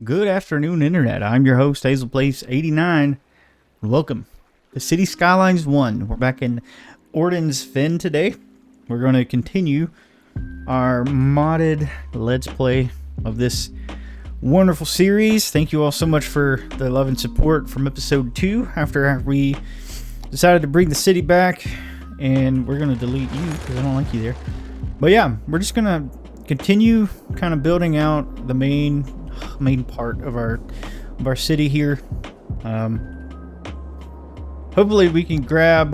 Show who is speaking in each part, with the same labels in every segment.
Speaker 1: Good afternoon, Internet. I'm your host, HazelPlace89. Welcome to City Skylines 1. We're back in Orden's Fen today. We're going to continue our modded Let's Play of this wonderful series. Thank you all so much for the love and support from episode 2 after we decided to bring the city back. And we're going to delete you because I don't like you there. But yeah, we're just going to continue kind of building out the main part of our city here. Hopefully we can grab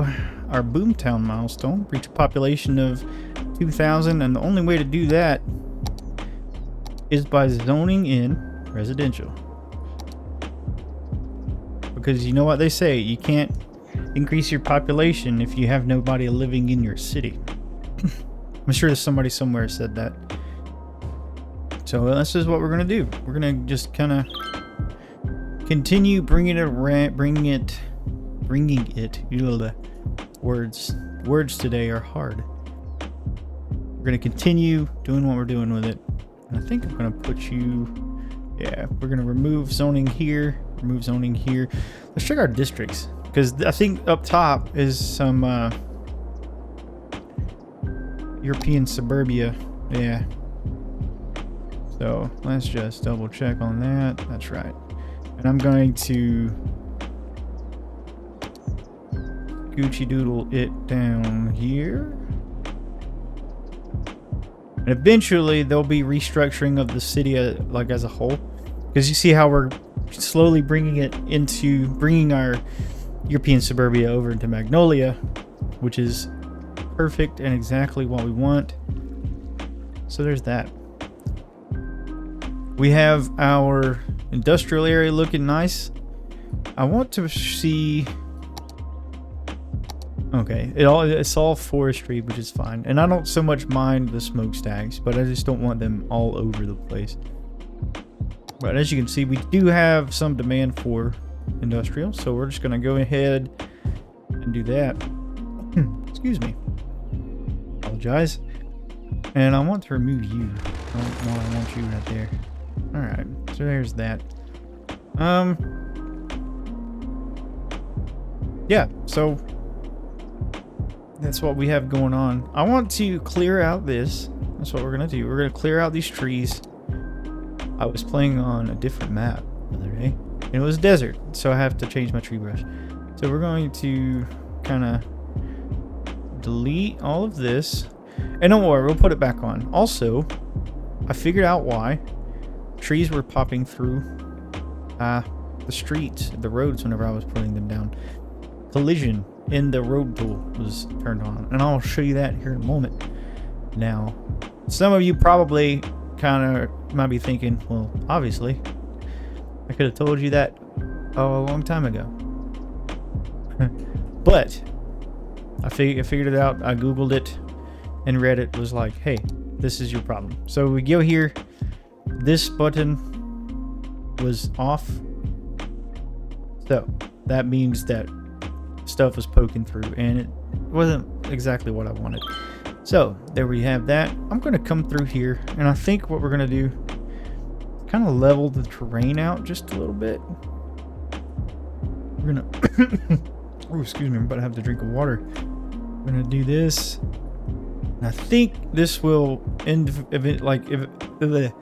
Speaker 1: our Boomtown milestone, reach a population of 2,000, and the only way to do that is by zoning in residential. Because you know what they say, you can't increase your population if you have nobody living in your city. I'm sure there's somebody somewhere said that. So this is what we're gonna do. We're gonna just kind of continue bringing it. The words today are hard. We're gonna continue doing what we're doing with it. And I think I'm gonna put you. Yeah, we're gonna remove zoning here. Remove zoning here. Let's check our districts because I think up top is some European suburbia. Yeah. So let's just double check on that. That's right. And I'm going to Gucci doodle it down here. And eventually there'll be restructuring of the city like as a whole. Because you see how we're slowly bringing our European suburbia over into Magnolia, which is perfect and exactly what we want. So there's that. We have our industrial area looking nice. I want to see. Okay, it's all forestry, which is fine. And I don't so much mind the smokestacks, but I just don't want them all over the place. But as you can see, we do have some demand for industrial, so we're just going to go ahead and do that. Excuse me. Apologize. And I want to remove you. I want you right there. Alright, so there's that. Yeah, so that's what we have going on. I want to clear out this. That's what we're going to do. We're going to clear out these trees. I was playing on a different map the other day, and it was desert, so I have to change my tree brush. So we're going to kind of delete all of this. And don't worry, we'll put it back on. Also, I figured out why trees were popping through the streets, the roads whenever I was putting them down. Collision in the road tool was turned on, and I'll show you that here in a moment. Now, some of you probably kind of might be thinking, well, obviously, I could have told you that a long time ago. But I figured it out. I googled it, and Reddit was like, hey, this is your problem. So we go here. This button was off, so that means that stuff was poking through, and it wasn't exactly what I wanted. So there we have that. I'm going to come through here, and I think what we're going to do is kind of level the terrain out just a little bit. We're going to oh, excuse me, I'm about to have to drink of water. I'm going to do this, and I think this will end if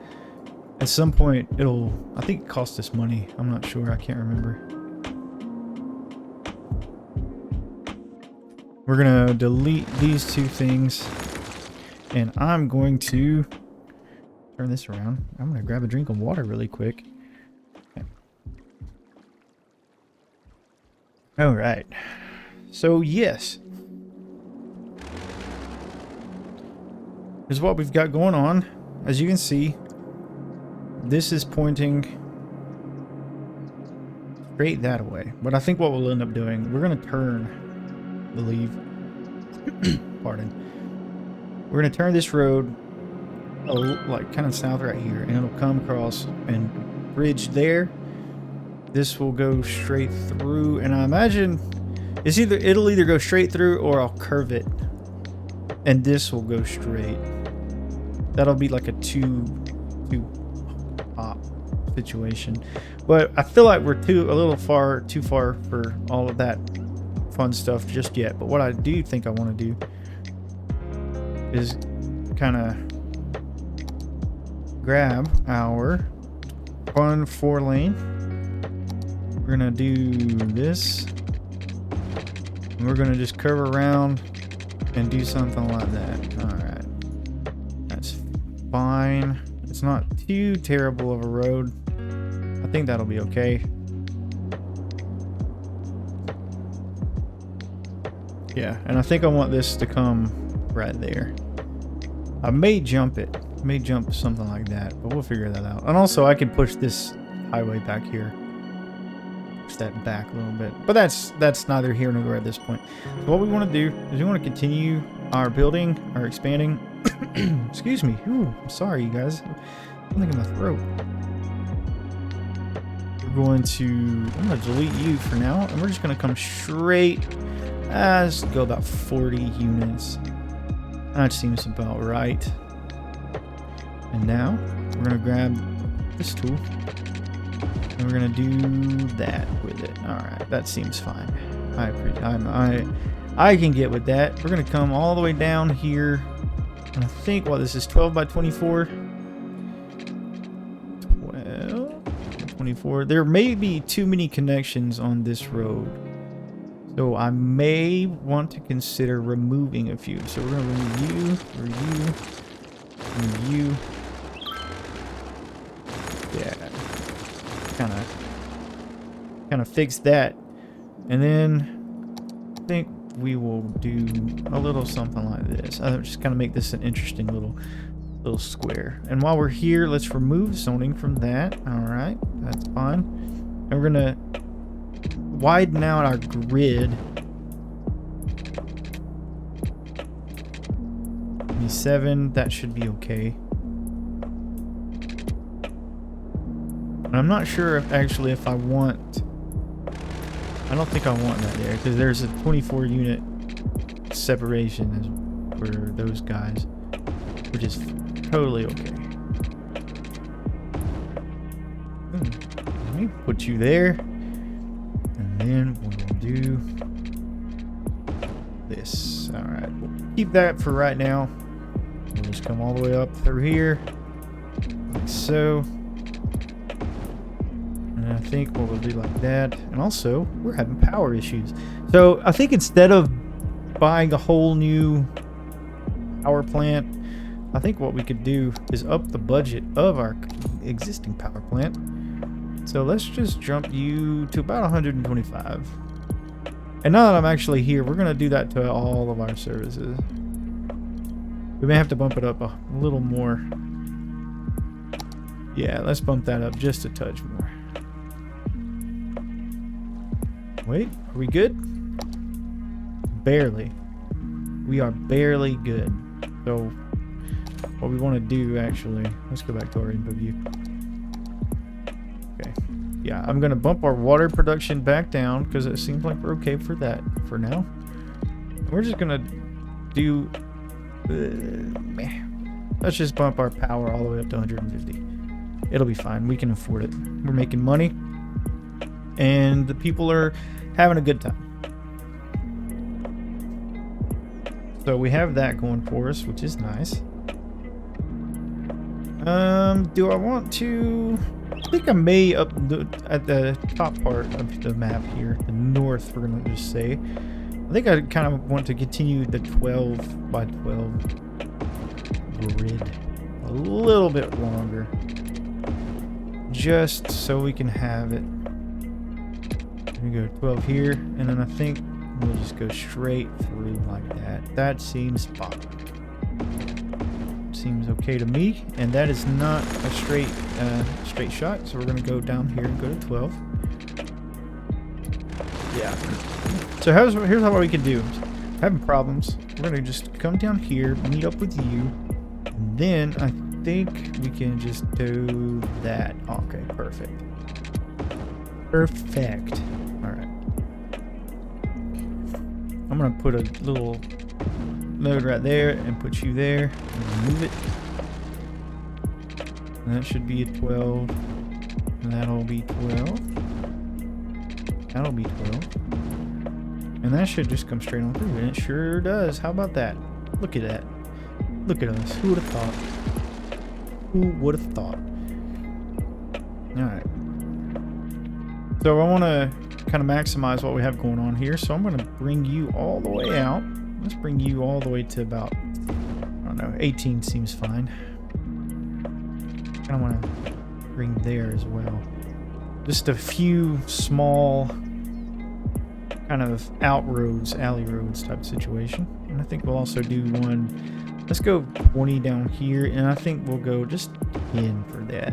Speaker 1: at some point it'll, I think, cost us money. I'm not sure. I can't remember. We're going to delete these two things. And I'm going to turn this around. I'm going to grab a drink of water really quick. Okay. All right. So, yes. Here's what we've got going on. As you can see, this is pointing straight that way. But I think what we'll end up doing, we're going to turn, I believe, pardon. We're going to turn this road like kind of south right here, and it'll come across and bridge there. This will go straight through, and I imagine it'll either go straight through or I'll curve it, and this will go straight. That'll be like a two pop situation. But I feel like we're too far for all of that fun stuff just yet. But what I do think I want to do is kind of grab our fun 4-lane. We're gonna do this, and we're gonna just curve around and do something like that. All right, that's fine. It's not too terrible of a road. I think that'll be okay. Yeah, and I think I want this to come right there. I may jump it. I may jump something like that, but we'll figure that out. And also I can push this highway back here. Push that back a little bit. But that's neither here nor there at this point. So what we want to do is we want to continue our building, our expanding. Excuse me. Ooh, I'm sorry, you guys. Something in my throat. I'm going to delete you for now, and we're just going to come straight. Let's go about 40 units. That seems about right. And now we're going to grab this tool, and we're going to do that with it. All right, that seems fine. I can get with that. We're going to come all the way down here. And I think, well, this is 12 by 24. 12 by 24. There may be too many connections on this road. So I may want to consider removing a few. So we're going to remove you. Yeah. Kind of fix that. And then I think we will do a little something like this. I'll just kind of make this an interesting little square. And while we're here, let's remove zoning from that. All right, that's fine. And we're gonna widen out our grid. 7, that should be okay. And I'm not sure if I want. I don't think I want that there, because there's a 24 unit separation for those guys, which is totally okay. Let me put you there, and then we'll do this. All right, we'll keep that for right now. We'll just come all the way up through here, like so. And I think what we'll do like that. And also, we're having power issues. So I think instead of buying a whole new power plant, I think what we could do is up the budget of our existing power plant. So let's just jump you to about 125. And now that I'm actually here, we're going to do that to all of our services. We may have to bump it up a little more. Yeah, let's bump that up just a touch more. Wait, are we good? Barely. We are barely good. So what we want to do, actually, let's go back to our input view. Okay. Yeah, I'm going to bump our water production back down because it seems like we're okay for that for now. We're just going to do... let's just bump our power all the way up to 150. It'll be fine. We can afford it. We're making money. And the people are having a good time. So we have that going for us, which is nice. Do I want to... I think I may up at the top part of the map here, the north, we're going to just say. I think I kind of want to continue the 12 by 12 grid a little bit longer. Just so we can have it. We go 12 here, and then I think we'll just go straight through like that. That seems fine. Seems okay to me, and that is not a straight shot. So we're gonna go down here and go to 12. Yeah. So here's how we can do. Having problems. We're gonna just come down here, meet up with you, and then I think we can just do that. Okay, perfect. Perfect. All right. I'm gonna put a little node right there and put you there and remove it. And that should be a 12. And that'll be 12. That'll be 12. And that should just come straight on through. And it sure does. How about that? Look at that. Look at us. Who would have thought? Who would have thought? Alright. So I want to kind of maximize what we have going on here. So I'm going to bring you all the way out. Let's bring you all the way to about, I don't know, 18 seems fine. I want to bring there as well. Just a few small kind of outroads, alley roads type of situation. And I think we'll also do one. Let's go 20 down here, and I think we'll go just 10 for that.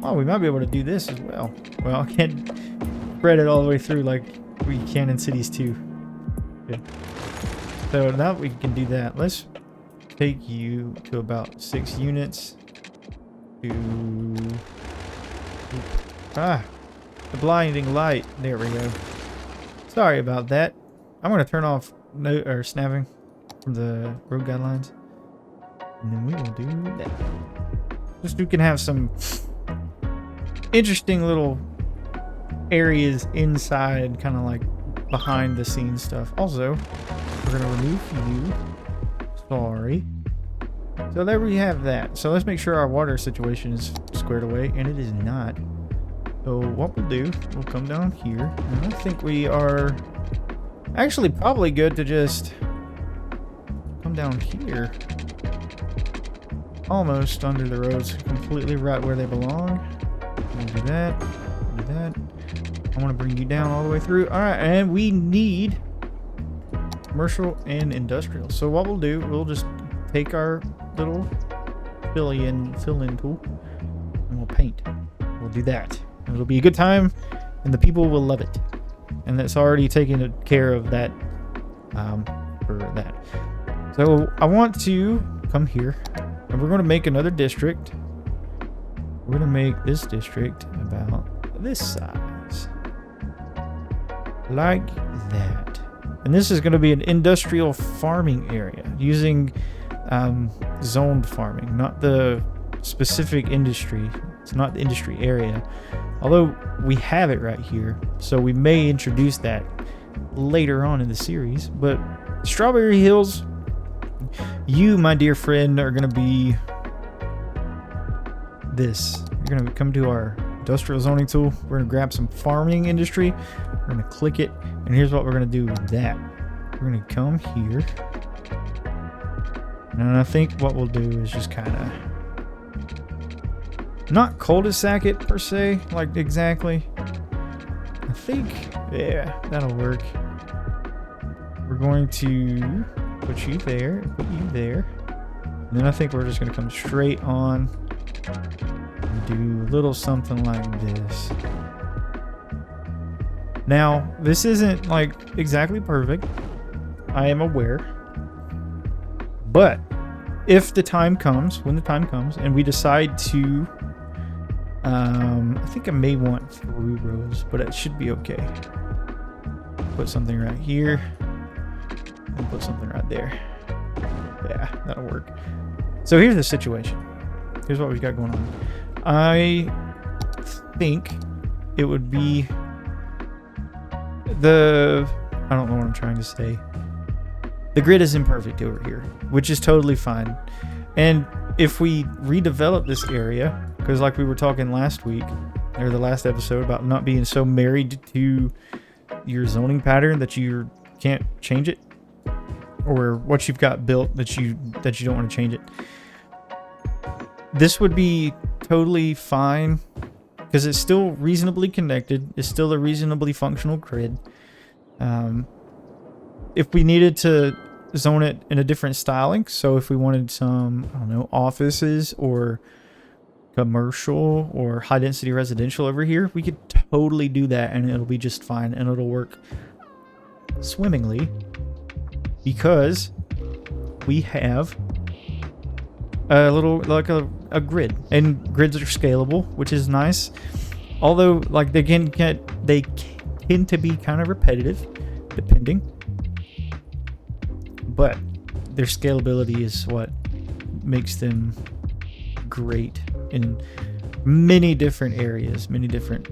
Speaker 1: Oh, we might be able to do this as well. Well, I can't spread it all the way through like we can in cities too. Good. So now we can do that. Let's take you to about 6 units. To the blinding light. There we go. Sorry about that. I'm going to turn off snapping from the road guidelines, and then we will do that. Just so we can have some interesting little areas inside, kind of like behind the scenes stuff. Also, we're going to remove you. Sorry. So there we have that. So let's make sure our water situation is squared away, and it is not. So what we'll do, we'll come down here, and I think we are actually probably good to just come down here. Almost under the roads, completely right where they belong. We'll do that. We'll do that. I want to bring you down all the way through. All right, and we need commercial and industrial. So what we'll do, we'll just take our little fill-in tool, and we'll paint. We'll do that. It'll be a good time, and the people will love it. And that's already taken care of that for that. So I want to come here, and we're going to make another district. We're going to make this district about this size. Like that. And this is going to be an industrial farming area using zoned farming, not the specific industry. It's not the industry area, although we have it right here, so we may introduce that later on in the series. But Strawberry Hills, you, my dear friend, are going to be this. You're going to come to our industrial zoning tool. We're going to grab some farming industry. We're going to click it, and here's what we're going to do with that. We're going to come here, and I think what we'll do is just kind of not cul-de-sac it per se, like exactly. I think, yeah, that'll work. We're going to put you there, and put you there. And then I think we're just going to come straight on and do a little something like this. Now, this isn't like exactly perfect. I am aware. But if the time comes, when the time comes, and we decide to I think I may want 3 rows, but it should be okay. Put something right here and put something right there. Yeah, that'll work. So here's the situation. Here's what we've got going on. I think it would be I don't know what I'm trying to say. The grid is imperfect over here, which is totally fine. And if we redevelop this area, because like we were talking last week, or the last episode, about not being so married to your zoning pattern that you can't change it, or what you've got built that you don't want to change it. This would be totally fine because it's still reasonably connected. It's still a reasonably functional grid. If we needed to zone it in a different styling, so if we wanted some, I don't know, offices or commercial or high density residential over here, we could totally do that, and it'll be just fine, and it'll work swimmingly because we have a little, like a grid, and grids are scalable, which is nice. Although, like, they tend to be kind of repetitive, depending. But their scalability is what makes them great. And many different areas, many different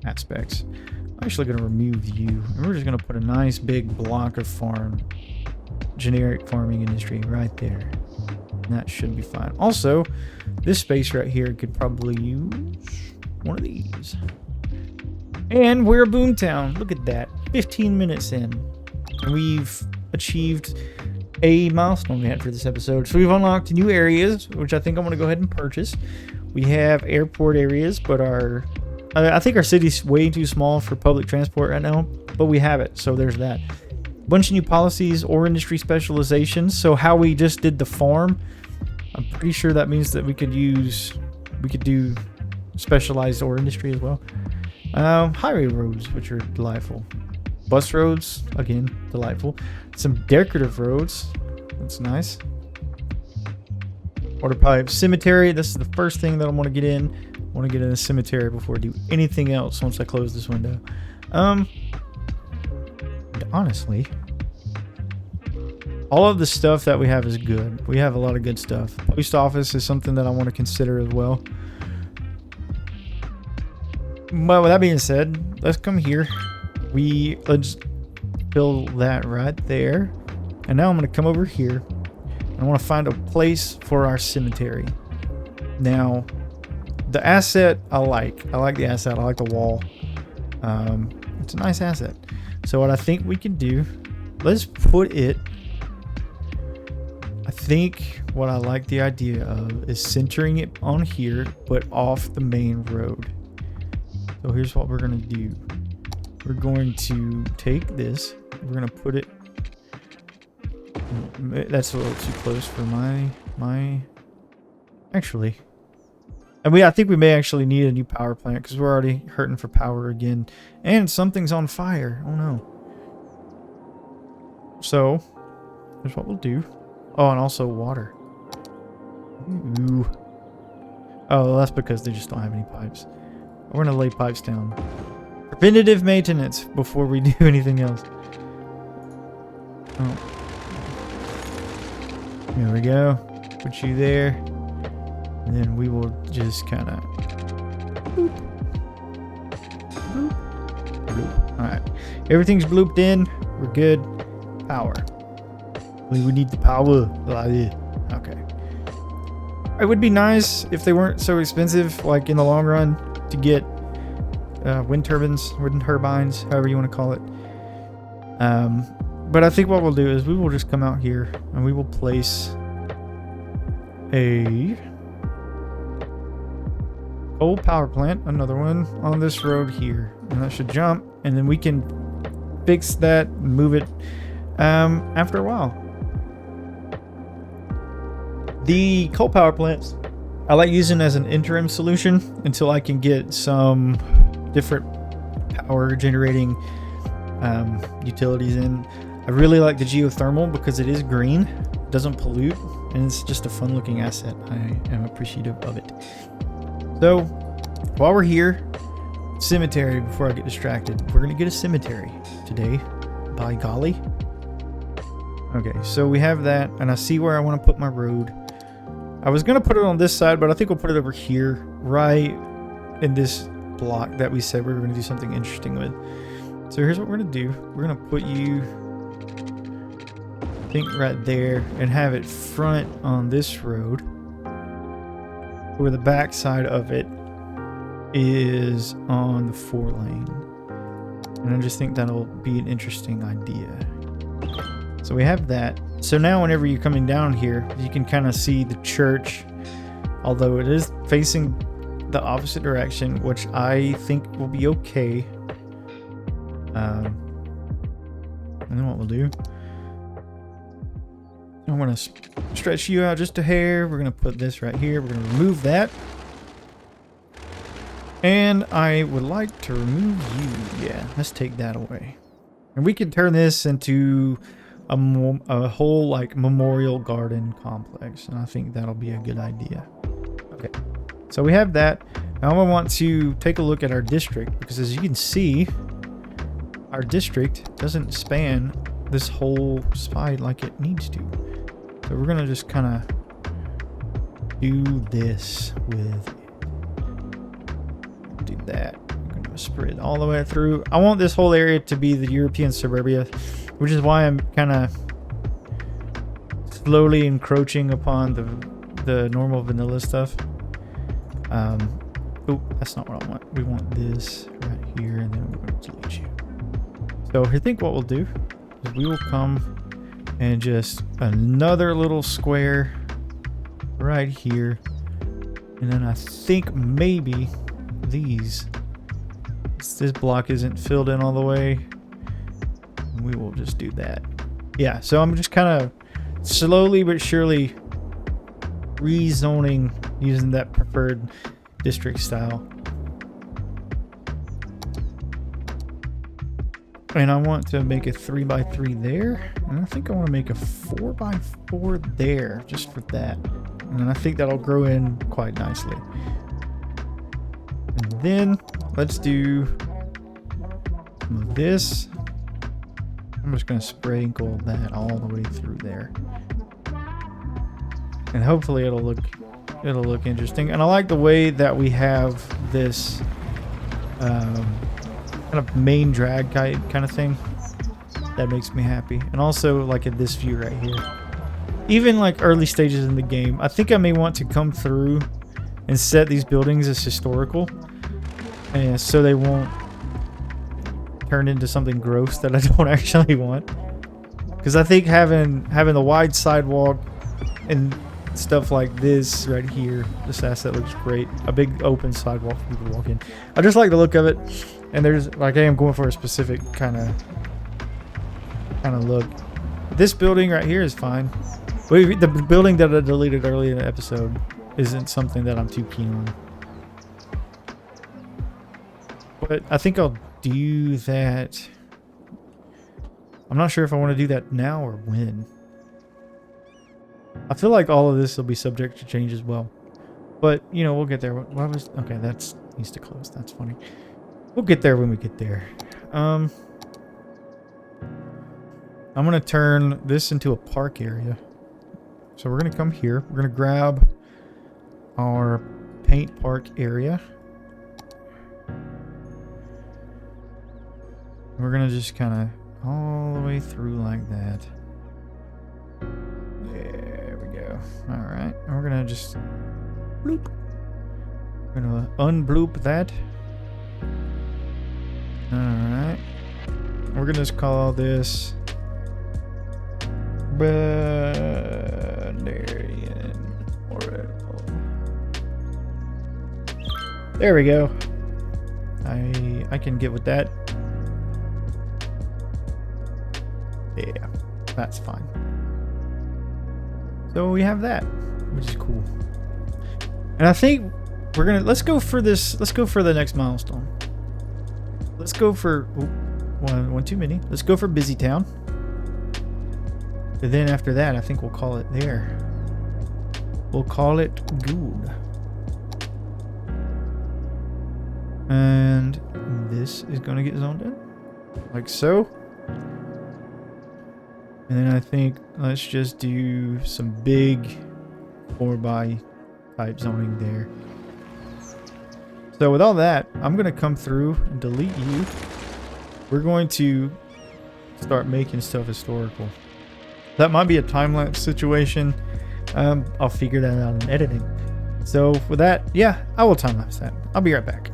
Speaker 1: aspects. I'm actually going to remove you, and we're just going to put a nice big block of generic farming industry right there. And that should be fine. Also, this space right here could probably use one of these. And we're a boomtown. Look at that. 15 minutes in. And we've achieved a milestone we had for this episode. So we've unlocked new areas, which I think I'm going to go ahead and purchase. We have airport areas, but I think our city's way too small for public transport right now, but we have it. So there's that. Bunch of new policies or industry specializations. So how we just did the farm, I'm pretty sure that means that we could do specialized ore industry as well. Highway roads, which are delightful. Bus roads, again, delightful. Some decorative roads, that's nice. Water pipe, cemetery. This is the first thing that I want to get in. I want to get in a cemetery before I do anything else once I close this window. Honestly, all of the stuff that we have is good. We have a lot of good stuff. Post office is something that I want to consider as well. But with that being said, let's come here. Let's build that right there. And now I'm going to come over here. I want to find a place for our cemetery. Now, the asset I like the asset. I like the wall. It's a nice asset. So what I think we can do, let's put it, I think what I like the idea of is centering it on here, but off the main road. So here's what we're going to do. We're going to take this, we're going to put it, that's a little too close for my actually. And I think we may actually need a new power plant because we're already hurting for power again. And something's on fire. Oh no. So, here's what we'll do. Oh, and also water. Ooh. Oh, well, that's because they just don't have any pipes. We're going to lay pipes down. Preventative maintenance before we do anything else. Oh. There we go. Put you there. And then we will just kind of bloop, bloop, bloop. Alright. Everything's blooped in. We're good. Power. We need the power. Okay. It would be nice if they weren't so expensive, like in the long run, to get wind turbines, however you want to call it. But I think what we'll do is we will just come out here and we will place a coal power plant, another one on this road here, and that should jump, and then we can fix that and move it after a while. The coal power plants I like using as an interim solution until I can get some different power generating utilities in. I really like the geothermal because it is green, doesn't pollute, and it's just a fun looking asset. I am appreciative of it. So while we're here, cemetery, before I get distracted, we're gonna get a cemetery today, by golly. Okay, so we have that, and I see where I want to put my road. I was gonna put it on this side, but I think we'll put it over here, right in this block that we said we were gonna do something interesting with. So here's what we're gonna do. We're gonna put you, I think, right there, and have it front on this road, where the back side of it is on the 4-lane. And I just think that'll be an interesting idea. So we have that. So now whenever you're coming down here, you can kind of see the church, although it is facing the opposite direction, which I think will be okay. And then what we'll do, I'm going to stretch you out just a hair. We're going to put this right here. We're going to remove that. And I would like to remove you. Yeah, let's take that away. And we can turn this into a whole like memorial garden complex. And I think that'll be a good idea. Okay, so we have that. Now I want to take a look at our district, because as you can see, our district doesn't span this whole side like it needs to. So we're going to just kind of do this with do that. I'm gonna spread all the way through. I want this whole area to be the European suburbia, which is why I'm kind of slowly encroaching upon the normal vanilla stuff. Oh, that's not what I want. We want this right here, and then we're going to delete you. So I think what we'll do is we will come and just another little square right here, and then I think maybe these, this block isn't filled in all the way, and we will just do that. Yeah, so I'm just kind of slowly but surely rezoning using that preferred district style. And I want to make a 3x3 there, and I think I want to make a 4x4 there just for that, and I think that'll grow in quite nicely. And then let's do some of this. I'm just going to sprinkle that all the way through there, and hopefully it'll look interesting. And I like the way that we have this kind of main drag kind of thing. That makes me happy. And also like in this view right here, even like early stages in the game, I think I may want to come through and set these buildings as historical, and so they won't turn into something gross that I don't actually want. Because I think having the wide sidewalk and stuff like this right here, this asset looks great. A big open sidewalk for people to walk in. I just like the look of it. And there's like, I am going for a specific kind of look. This building right here is fine. The building that I deleted early in the episode isn't something that I'm too keen on. But I think I'll do that. I'm not sure if I want to do that now or when. I feel like all of this will be subject to change as well. But, you know, we'll get there. Okay, that needs to close. That's funny. We'll get there when we get there. I'm going to turn this into a park area. So we're going to come here. We're going to grab our paint park area. We're going to just kind of all the way through like that. There we go. All right. And we're going to just bloop. We're going to unbloop that. Alright. We're going to just call this There we go. I can get with that. Yeah, that's fine. So we have that, which is cool. And I think we're gonna let's go for the next milestone. Let's go for one too many. Let's go for Busy Town. And then after that, I think we'll call it there. We'll call it good. And this is going to get zoned in. Like so. And then I think let's just do some big 4x type zoning there. So with all that, I'm going to come through and delete you. We're going to start making stuff historical. That might be a time-lapse situation. I'll figure that out in editing. So with that, yeah, I will time-lapse that. I'll be right back.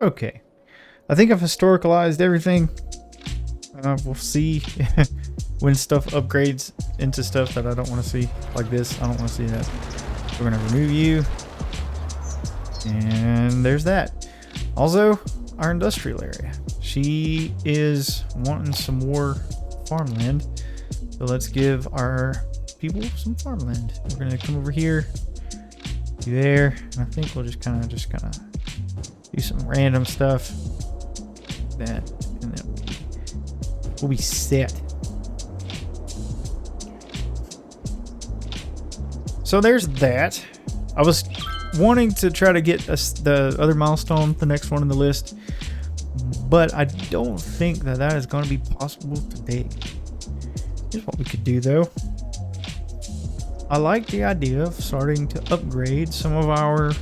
Speaker 1: Okay, I think I've historicalized everything. We'll see when stuff upgrades into stuff that I don't want to see, like this. I don't want to see that. We're going to remove you. And there's that. Also, our industrial area. She is wanting some more farmland. So let's give our people some farmland. We're gonna come over here, do there, and I think we'll just kind of do some random stuff. That, and then we'll be set. So there's that. I was wanting to try to get the other milestone, the next one in the list, but I don't think that that is going to be possible today. Here's what we could do though. I like the idea of starting to upgrade some of our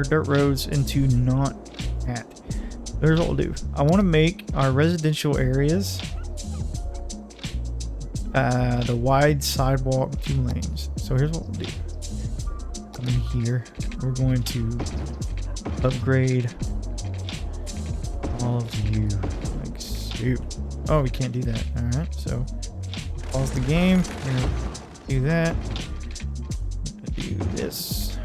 Speaker 1: dirt roads into not at. Here's what we'll do. I want to make our residential areas the wide sidewalk 2 lanes. So here's what we'll do. Come in here. We're going to upgrade all of you like so. Oh, we can't do that. All right, so pause the game. We're gonna do that. We're gonna do this.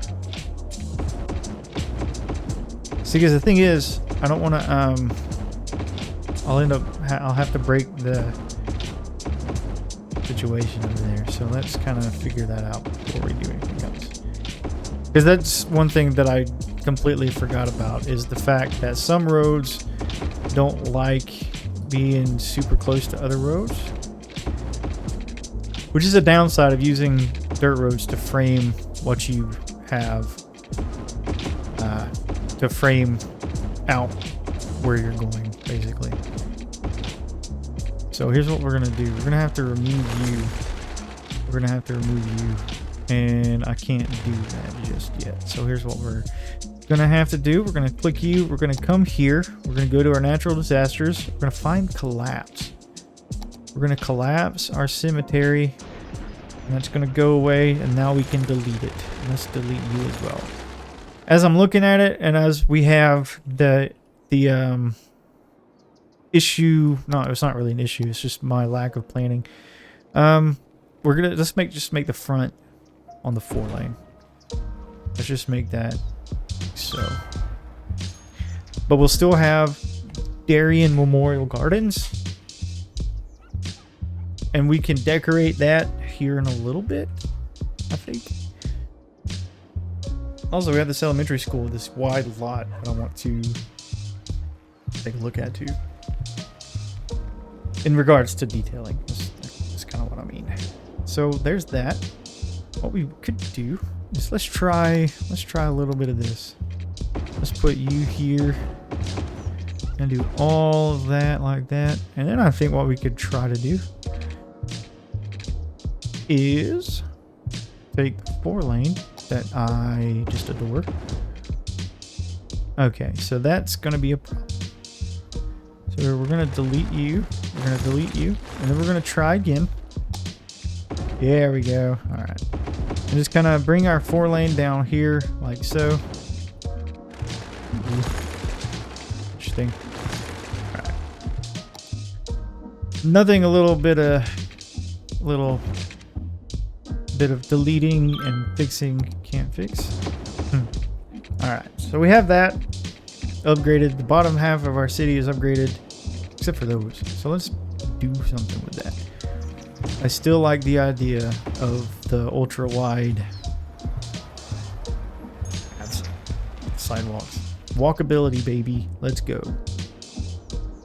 Speaker 1: See, because the thing is, I don't want to. I'll have to break the situation over there. So let's kind of figure that out before we do anything else. Because that's one thing that I completely forgot about, is the fact that some roads don't like being super close to other roads, which is a downside of using dirt roads to frame what you have, to frame out where you're going, basically. So here's what we're gonna do. We're gonna have to remove you. We're gonna have to remove you. And I can't do that just yet. So here's what we're gonna have to do. We're gonna click you. We're gonna come here. We're gonna go to our natural disasters. We're gonna find collapse. We're gonna collapse our cemetery. And that's gonna go away. And now we can delete it. Let's delete you as well. As I'm looking at it, and as we have the issue, no, it's not really an issue, it's just my lack of planning. We're gonna just make the front on the 4 lane. Let's just make that so. But we'll still have Darien Memorial Gardens, and we can decorate that here in a little bit, I think. Also, we have this elementary school, this wide lot that I want to take a look at too. In regards to detailing, that's kind of what I mean. So there's that. What we could do is let's try a little bit of this. Let's put you here and do all of that like that. And then I think what we could try to do is take the 4 lane that I just adore. Okay, so that's gonna be a problem. So we're gonna delete you. We're gonna delete you, and then we're gonna try again. There we go. All right, and just kind of bring our 4 lane down here like so. Interesting. All right. Nothing. A little bit of deleting and fixing can't fix. All right, so we have that upgraded. The bottom half of our city is upgraded, except for those. So let's do something with that. I still like the idea of the ultra-wide sidewalks. Walkability, baby. Let's go.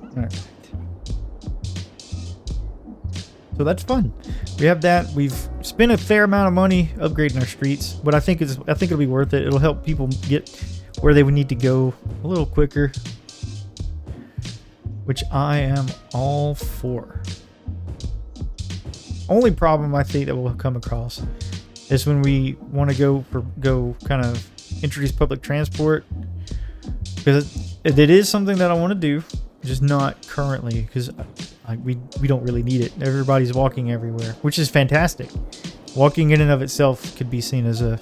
Speaker 1: All right. So that's fun. We have that. We've spent a fair amount of money upgrading our streets, but I think it'll be worth it. It'll help people get where they would need to go a little quicker, which I am all for. Only problem I think that we'll come across is when we want to go kind of introduce public transport, because it is something that I want to do, just not currently, because we don't really need it. Everybody's walking everywhere, which is fantastic. Walking in and of itself could be seen as a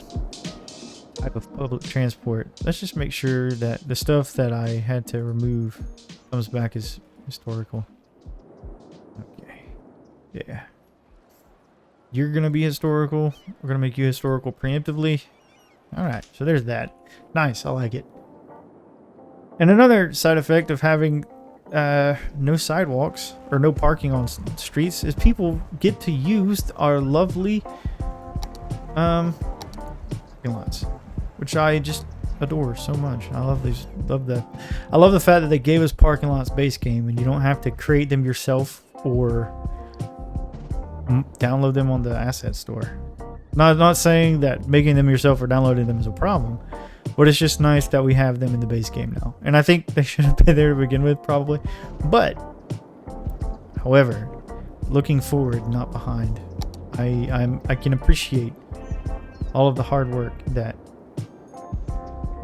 Speaker 1: type of public transport. Let's just make sure that the stuff that I had to remove comes back as historical. Okay. Yeah. You're going to be historical. We're going to make you historical preemptively. All right, so there's that. Nice, I like it. And another side effect of having no sidewalks or no parking on streets is people get to use our lovely parking lots, which I just adore so much. I love these. I love the fact that they gave us parking lots base game, and you don't have to create them yourself or download them on the asset store. Not saying that making them yourself or downloading them is a problem, but it's just nice that we have them in the base game now. And I think they should have been there to begin with, probably. But, however, looking forward, not behind. I can appreciate all of the hard work that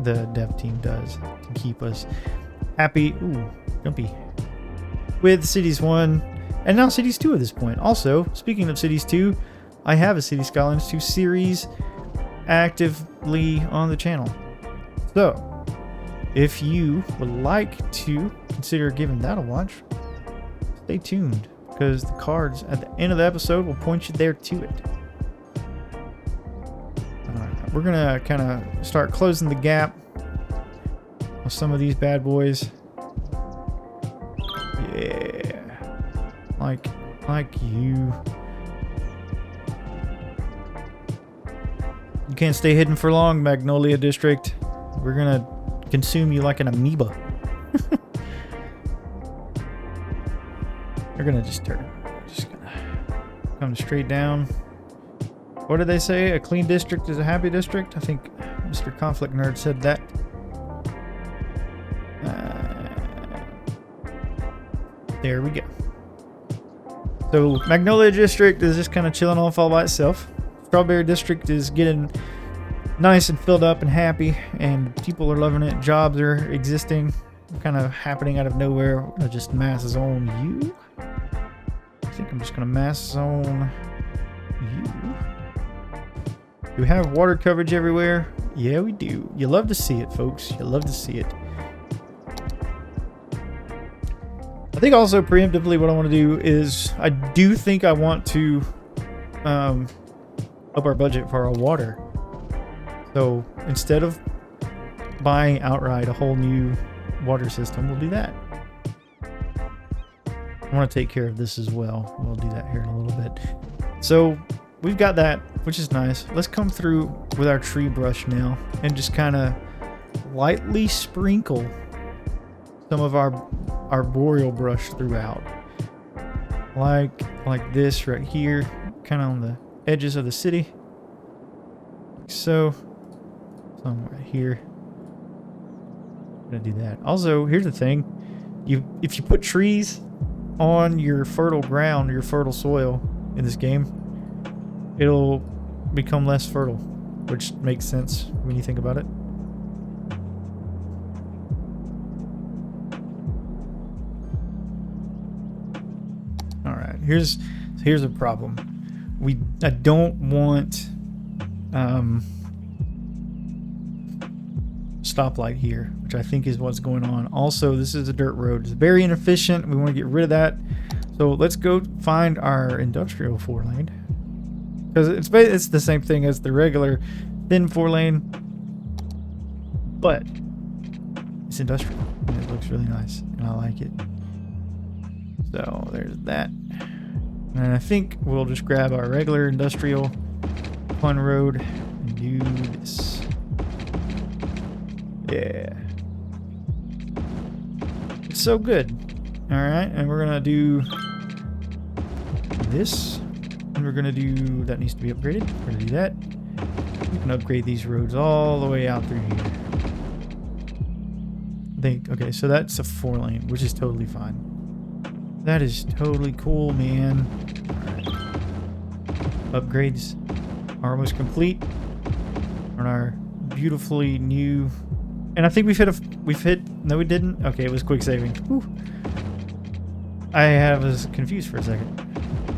Speaker 1: the dev team does to keep us happy. Ooh, jumpy. With Cities 1 and now Cities 2 at this point. Also, speaking of Cities 2, I have a Cities Skylines 2 series actively on the channel. So, if you would like to consider giving that a watch, stay tuned, because the cards at the end of the episode will point you there to it. Alright, we're going to kind of start closing the gap on some of these bad boys. Yeah. Like you. You can't stay hidden for long, Magnolia District. We're gonna consume you like an amoeba. They're gonna just turn. Just gonna come straight down. What did they say? A clean district is a happy district? I think Mr. Conflict Nerd said that. There we go. So Magnolia District is just kind of chilling off all by itself. Strawberry District is getting nice and filled up and happy, and people are loving it. Jobs are existing, kind of happening out of nowhere. I'll just mass zone you. I think I'm just gonna mass zone you. Do we have water coverage everywhere? Yeah, we do. You love to see it, folks. You love to see it. I think also preemptively what I want to do is I do think I want to up our budget for our water. So instead of buying outright a whole new water system, we'll do that. I want to take care of this as well. We'll do that here in a little bit. So we've got that, which is nice. Let's come through with our tree brush now and just kind of lightly sprinkle some of our arboreal brush throughout. Like this right here, kind of on the edges of the city. Like so. Somewhere here. I'm gonna do that. Also, here's the thing. If you put trees on your fertile ground, your fertile soil in this game, it'll become less fertile, which makes sense when you think about it. Alright, here's a problem. I don't want stoplight here, which I think is what's going on. Also, this is a dirt road. It's very inefficient. We want to get rid of that. So let's go find our industrial 4-lane, because it's the same thing as the regular thin 4-lane, but it's industrial and it looks really nice and I like it. So there's that. And I think we'll just grab our regular industrial fun road and do this. Yeah. It's so good. Alright, and we're gonna do this. And we're gonna do, that needs to be upgraded. We're gonna do that. We can upgrade these roads all the way out through here. Okay, so that's a 4-lane, which is totally fine. That is totally cool, man. Alright. Upgrades are almost complete on our beautifully new. And I think we've hit, no we didn't? Okay, it was quick saving. Whew. I was confused for a second,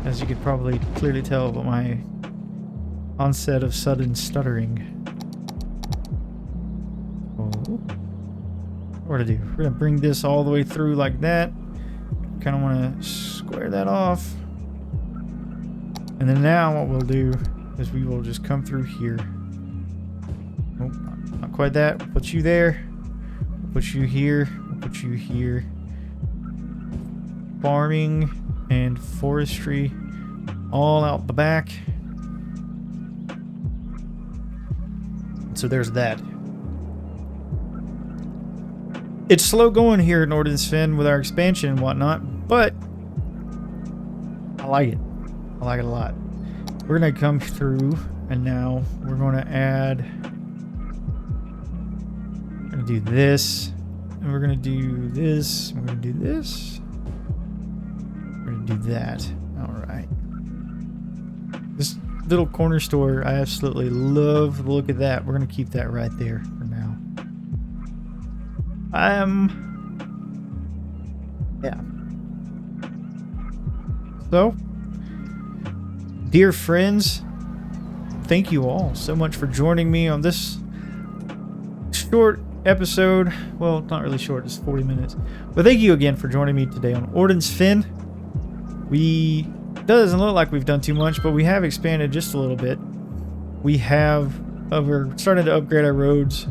Speaker 1: as you could probably clearly tell by my onset of sudden stuttering. Oh. What to do? We're gonna bring this all the way through like that. Kind of want to square that off. And then now what we'll do is we will just come through here. quite that. We'll put you there. We'll put you here. We'll put you here. Farming and forestry all out the back. So there's that. It's slow going here in Orden's Fen with our expansion and whatnot, but I like it. I like it a lot. We're going to come through, and now we're going to add... We're going to do this, and we're going to do this, and we're going to do this. We're going to do that. Alright. This little corner store, I absolutely love the look of that. We're going to keep that right there for now. Yeah. So, dear friends, thank you all so much for joining me on this short episode. Well, not really short, it's 40 minutes. But thank you again for joining me today on Orden's Fen. Doesn't look like we've done too much, but we have expanded just a little bit. We're starting to upgrade our roads.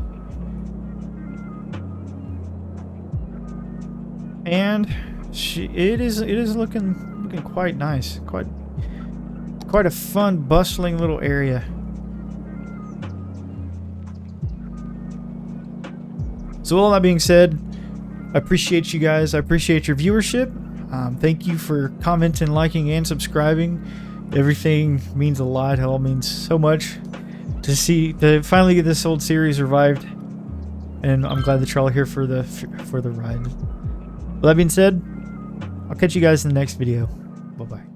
Speaker 1: And it is looking quite nice. Quite a fun, bustling little area. So all that being said, I appreciate you guys. I appreciate your viewership. Thank you for commenting, liking, and subscribing. Everything means a lot. It all means so much to finally get this old series revived. And I'm glad that y'all are here for the ride. With that being said, I'll catch you guys in the next video. Bye-bye.